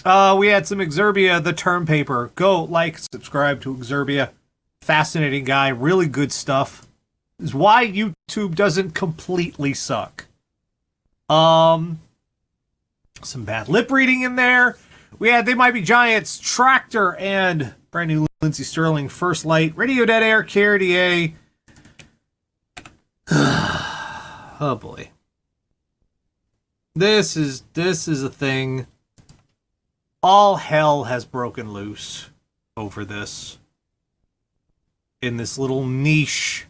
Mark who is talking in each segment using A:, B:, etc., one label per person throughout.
A: We had some Exerbia, the term paper. Go like, subscribe to Exerbia. Fascinating guy, really good stuff. Is why YouTube doesn't completely suck. Some bad lip reading in there. We had They Might Be Giants, Tractor, and brand new Lindsey Sterling, First Light, Radio Dead Air, KRDA. Oh boy. This is a thing. All hell has broken loose over this in this little niche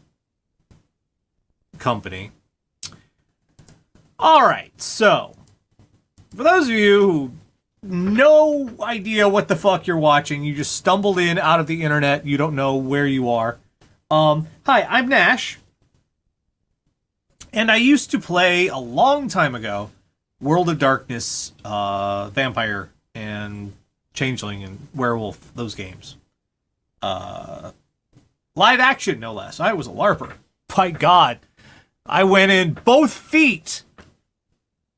A: company. All right, so for those of you who no idea what the fuck you're watching, you just stumbled in out of the internet, you don't know where you are. Hi, I'm Nash, and I used to play a long time ago World of Darkness, Vampire and Changeling and Werewolf, those games. Live action, no less. I was a LARPer. By God, I went in both feet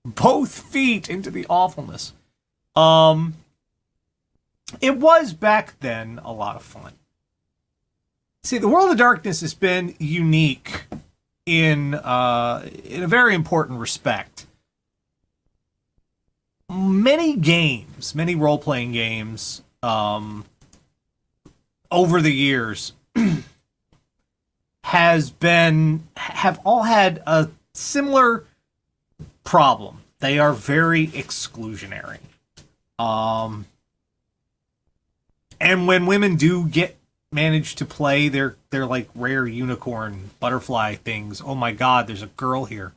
A: into the awfulness. It was back then a lot of fun. See, the World of Darkness has been unique in a very important respect. Many games, many role-playing games, over the years have all had a similar problem. They are very exclusionary. And when women do manage to play, they're like rare unicorn butterfly things. Oh my God, there's a girl here.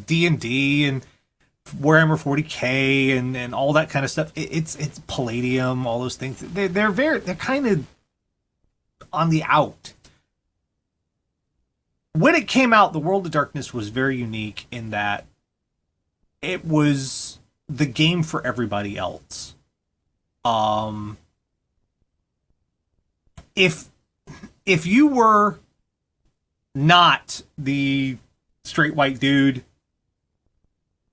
A: D&D and Warhammer 40K and all that kind of stuff. It's Palladium, all those things. They're kind of on the out. When it came out, the World of Darkness was very unique in that it was the game for everybody else. If you were not the straight white dude,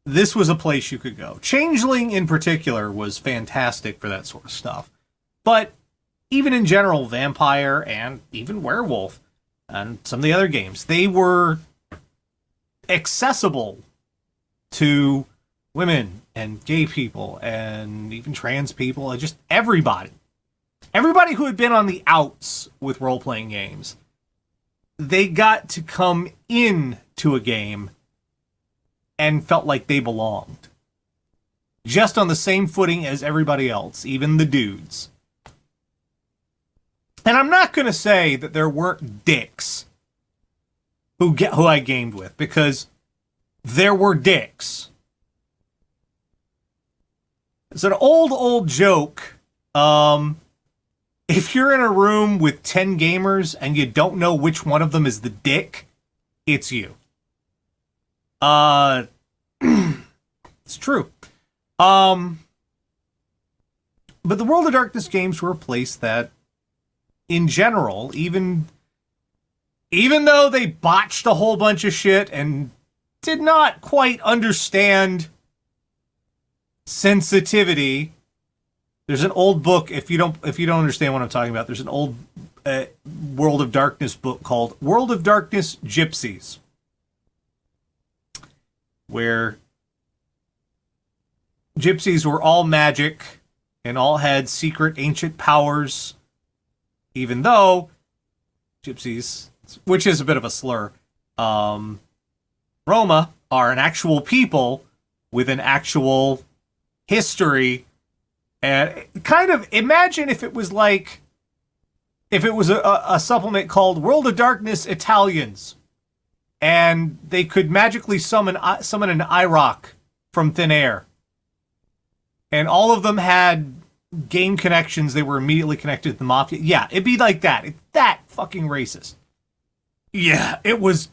A: this was a place you could go. Changeling in particular was fantastic for that sort of stuff. But even in general, Vampire and even Werewolf and some of the other games, they were accessible to women and gay people and even trans people and just everybody. Everybody who had been on the outs with role-playing games, they got to come in to a game and felt like they belonged. Just on the same footing as everybody else, even the dudes. And I'm not going to say that there weren't dicks who I gamed with, because there were dicks. It's an old joke. If you're in a room with 10 gamers and you don't know which one of them is the dick, it's you. It's true. But the World of Darkness games were a place that, in general, even though they botched a whole bunch of shit and did not quite understand sensitivity. There's an old book, if you don't understand what I'm talking about, there's an old World of Darkness book called World of Darkness Gypsies, where gypsies were all magic and all had secret ancient powers, even though gypsies, which is a bit of a slur, Roma are an actual people with an actual history. And kind of imagine if it was a supplement called World of Darkness Italians, and they could magically summon an IROC from thin air, and all of them had game connections. They were immediately connected to the mafia. Yeah, it'd be like that. It's that fucking racist. Yeah, it was.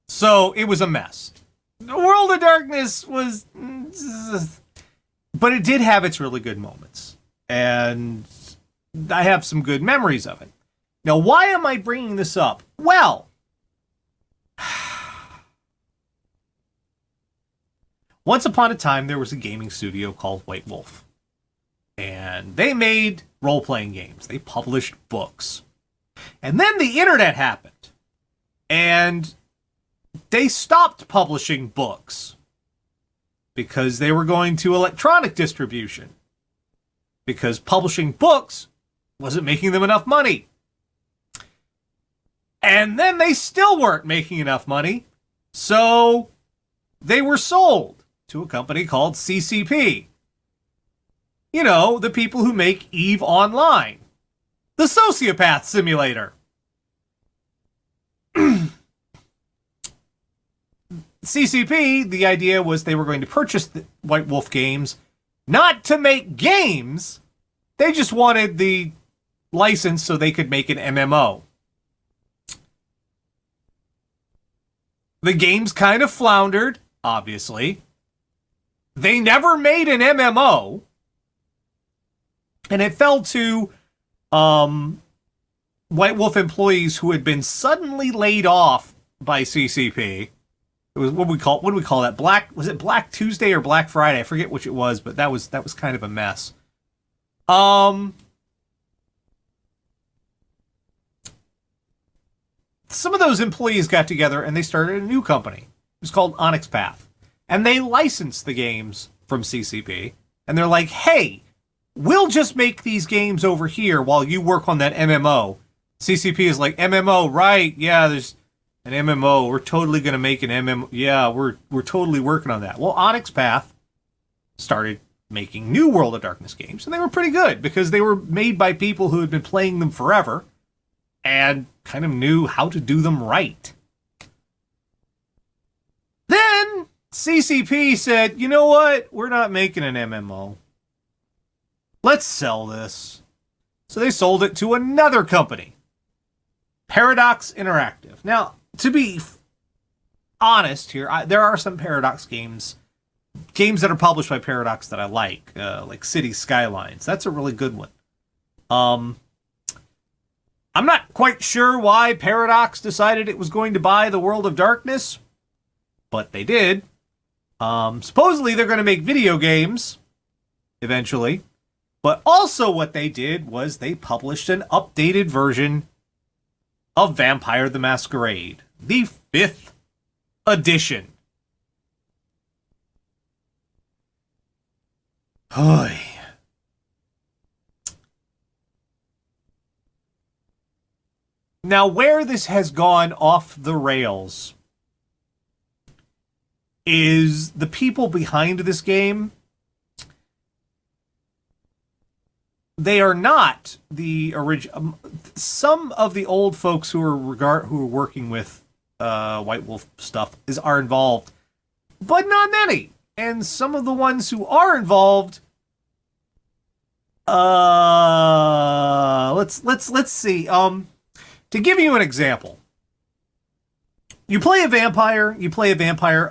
A: So it was a mess. The World of Darkness was, but it did have its really good moments, and I have some good memories of it. Now, why am I bringing this up? Well, once upon a time, there was a gaming studio called White Wolf. And they made role-playing games. They published books. And then the internet happened. And they stopped publishing books because they were going to electronic distribution. Because publishing books wasn't making them enough money. And then they still weren't making enough money. So they were sold to a company called CCP. You know, the people who make EVE Online. The Sociopath Simulator. CCP, the idea was they were going to purchase the White Wolf games, not to make games. They just wanted the license so they could make an MMO. The games kind of floundered, obviously. They never made an MMO. And it fell to White Wolf employees who had been suddenly laid off by CCP. It was what do we call that? Was it Black Tuesday or Black Friday? I forget which it was, but that was kind of a mess. Some of those employees got together and they started a new company. It was called Onyx Path. And they licensed the games from CCP. And they're like, hey, we'll just make these games over here while you work on that MMO. CCP is like, MMO, right? Yeah, there's an MMO. We're totally going to make an MMO. Yeah, we're totally working on that. Well, Onyx Path started making new World of Darkness games, and they were pretty good because they were made by people who had been playing them forever and kind of knew how to do them right. Then CCP said, you know what? We're not making an MMO. Let's sell this. So they sold it to another company, Paradox Interactive. Now, to be honest here, there are some Paradox games that are published by Paradox that I like City Skylines. That's a really good one. I'm not quite sure why Paradox decided it was going to buy the World of Darkness, but they did. Supposedly they're going to make video games eventually. But also what they did was they published an updated version of Vampire the Masquerade, the 5th edition. Hoy. Now, where this has gone off the rails is the people behind this game. They are not the original. Some of the old folks who are working with White Wolf stuff are involved, but not many. And some of the ones who are involved, let's see. To give you an example, you play a vampire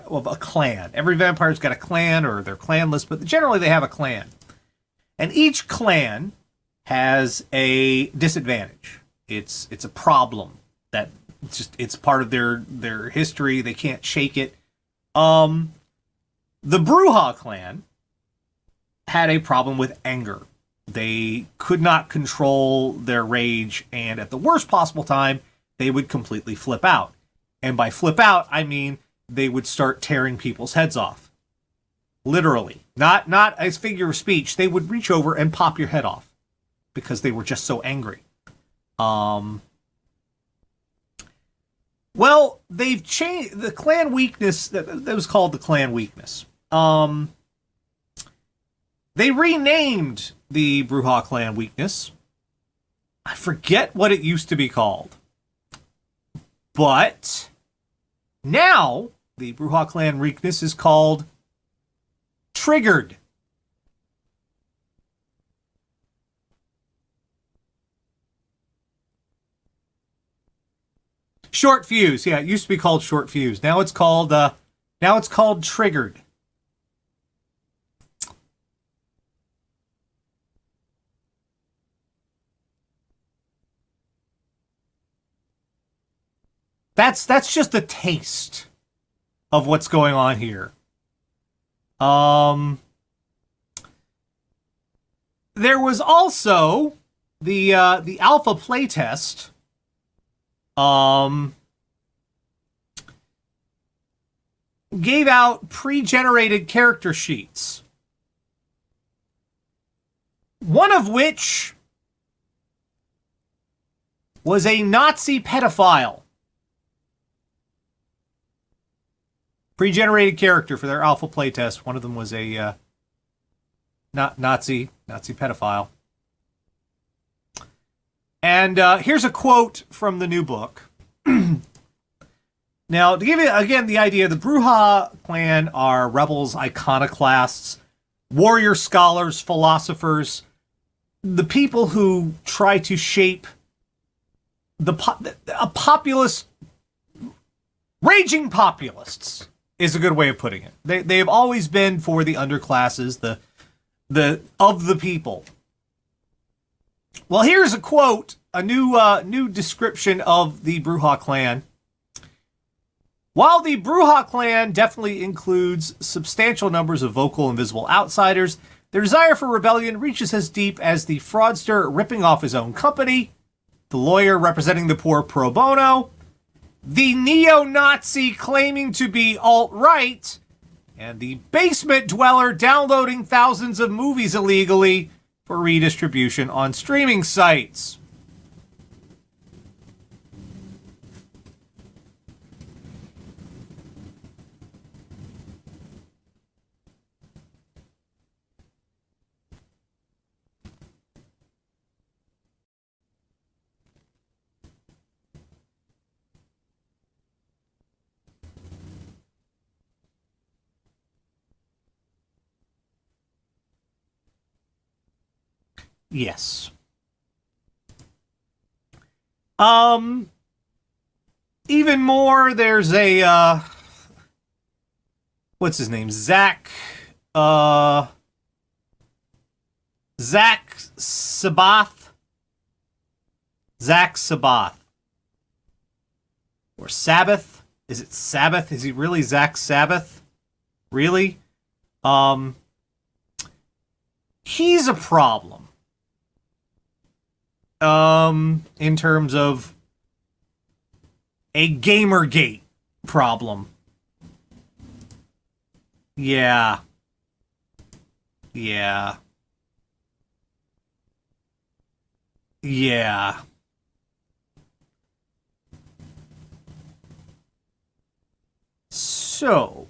A: of a clan. Every vampire's got a clan or their clan list, but generally they have a clan. And each clan has a disadvantage. It's a problem that it's part of their history. They can't shake it. The Brujah clan had a problem with anger. They could not control their rage, and at the worst possible time, they would completely flip out. And by flip out, I mean they would start tearing people's heads off. Literally. Not as figure of speech. They would reach over and pop your head off because they were just so angry. Well, they've changed the clan weakness. That was called the clan weakness. They renamed the Brujah clan weakness. I forget what it used to be called. But now the Brujah clan weakness is called Triggered. Short Fuse. Yeah, it used to be called Short Fuse. Now it's called Triggered. That's just a taste of what's going on here. There was also the alpha playtest. Gave out pre-generated character sheets. One of which was a Nazi pedophile. Pre-generated character for their alpha playtest. One of them was a Nazi pedophile. And here's a quote from the new book. Now, to give you, again, the idea, the Brujah clan are rebels, iconoclasts, warrior scholars, philosophers, the people who try to shape a populist, raging populists is a good way of putting it. They have always been for the underclasses, the of the people. Well, here's a quote, a new description of the Brujah clan. While the Brujah clan definitely includes substantial numbers of vocal and visible outsiders, their desire for rebellion reaches as deep as the fraudster ripping off his own company, the lawyer representing the poor pro bono, the neo-Nazi claiming to be alt-right, and the basement dweller downloading thousands of movies illegally for redistribution on streaming sites. Yes. Even more, there's a, what's his name? Zach Sabath. Zach Sabath. Or Sabbath. Is it Sabbath? Is he really Zach Sabbath? Really? He's a problem. In terms of a Gamergate problem. Yeah. Yeah. Yeah. So,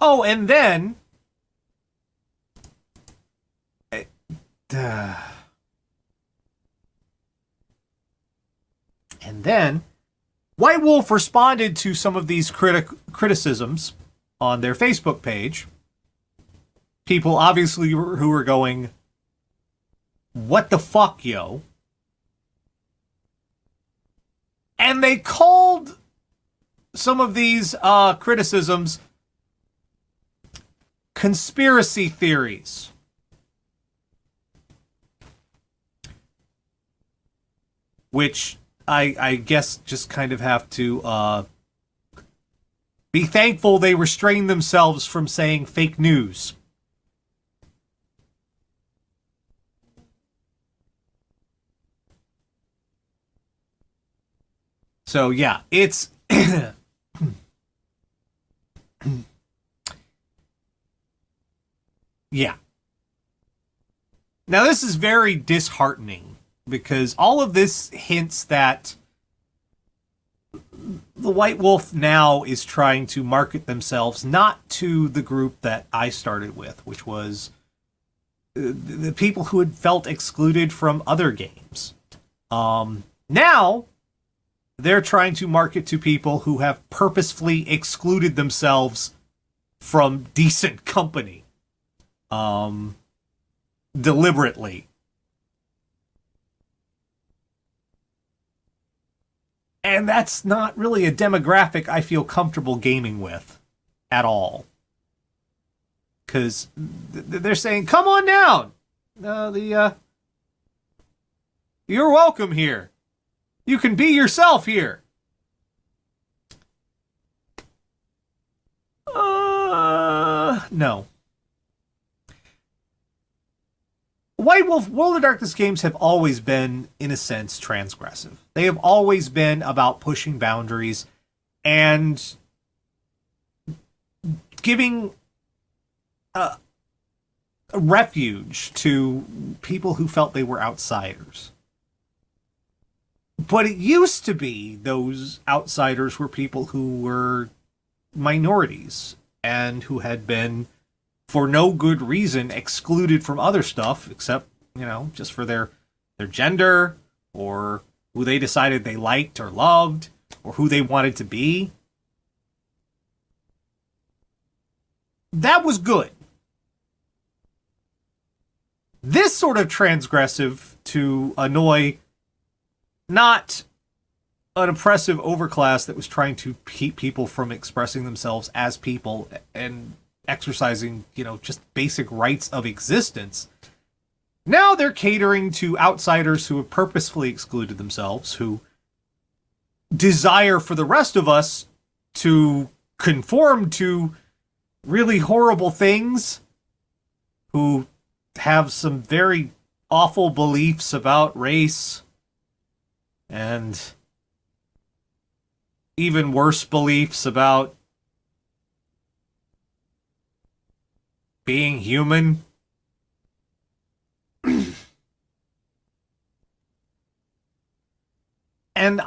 A: oh, and then White Wolf responded to some of these criticisms on their Facebook page. People obviously who were going, "What the fuck, yo?" And they called some of these criticisms conspiracy theories. Which I guess just kind of have to be thankful they restrained themselves from saying fake news. So yeah, it's yeah. Now this is very disheartening because all of this hints that the White Wolf now is trying to market themselves not to the group that I started with, which was the people who had felt excluded from other games. Now they're trying to market to people who have purposefully excluded themselves from decent company. Deliberately. And that's not really a demographic I feel comfortable gaming with. at all. Because they're saying, come on down. You're welcome here. You can be yourself here. No. White Wolf World of Darkness games have always been, in a sense, transgressive. They have always been about pushing boundaries and giving a refuge to people who felt they were outsiders. But it used to be those outsiders were people who were minorities and who had been, for no good reason, excluded from other stuff except, just for their gender or who they decided they liked or loved or who they wanted to be. That was good. This sort of transgressive to annoy not an oppressive overclass that was trying to keep people from expressing themselves as people and exercising, just basic rights of existence. Now they're catering to outsiders who have purposefully excluded themselves, who desire for the rest of us to conform to really horrible things, who have some very awful beliefs about race and even worse beliefs about being human. And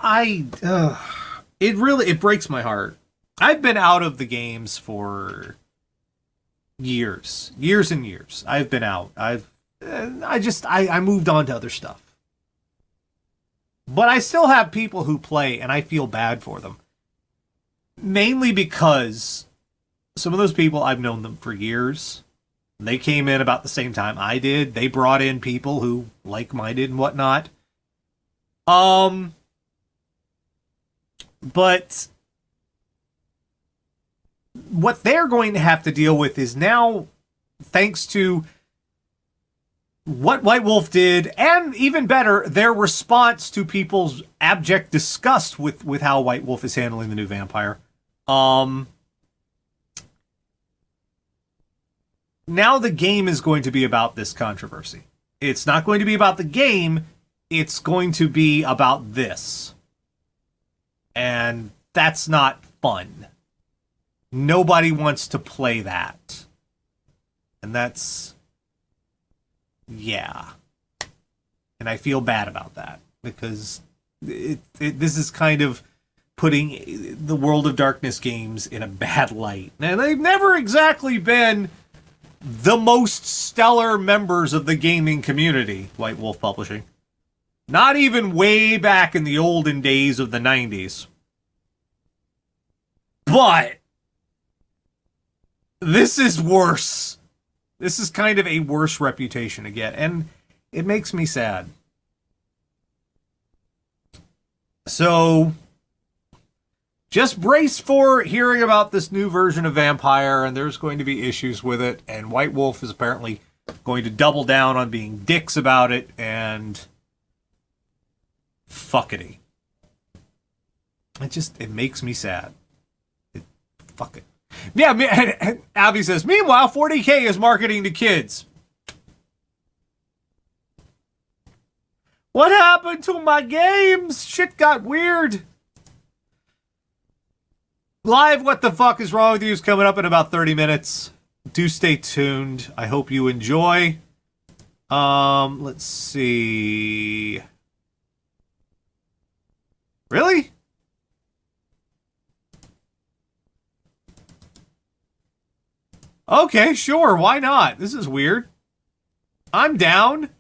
A: it breaks my heart. I've been out of the games for years and years. I've been out. I moved on to other stuff. But I still have people who play, and I feel bad for them. Mainly because some of those people, I've known them for years. They came in about the same time I did. They brought in people who like-minded and whatnot. But what they're going to have to deal with is now, thanks to what White Wolf did, and even better, their response to people's abject disgust with how White Wolf is handling the new vampire. Now the game is going to be about this controversy. It's not going to be about the game, it's going to be about this. And that's not fun. Nobody wants to play that. And that's... yeah. And I feel bad about that, because this is kind of putting the World of Darkness games in a bad light. And they've never exactly been the most stellar members of the gaming community, White Wolf Publishing. Not even way back in the olden days of the 90s. But this is worse. This is kind of a worse reputation to get, and it makes me sad. So, just brace for hearing about this new version of Vampire, and there's going to be issues with it, and White Wolf is apparently going to double down on being dicks about it, and fuckity. It makes me sad. Fuck it. Yeah, and Abby says, meanwhile, 40K is marketing to kids. What happened to my games? Shit got weird. Live What the Fuck is Wrong With You is coming up in about 30 minutes. Do stay tuned. I hope you enjoy. Let's see. Really? Okay, sure, why not? This is weird. I'm down.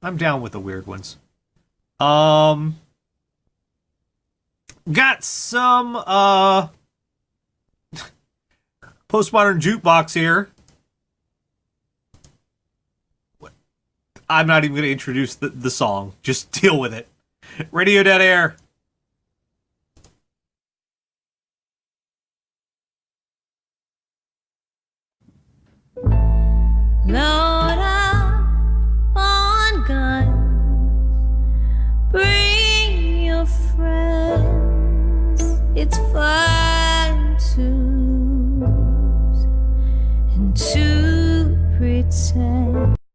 A: I'm down with the weird ones. Got some, Postmodern Jukebox here. I'm not even going to introduce the song. Just deal with it. Radio Dead Air.
B: Load up on guns, bring your friends. It's fun to lose and to pretend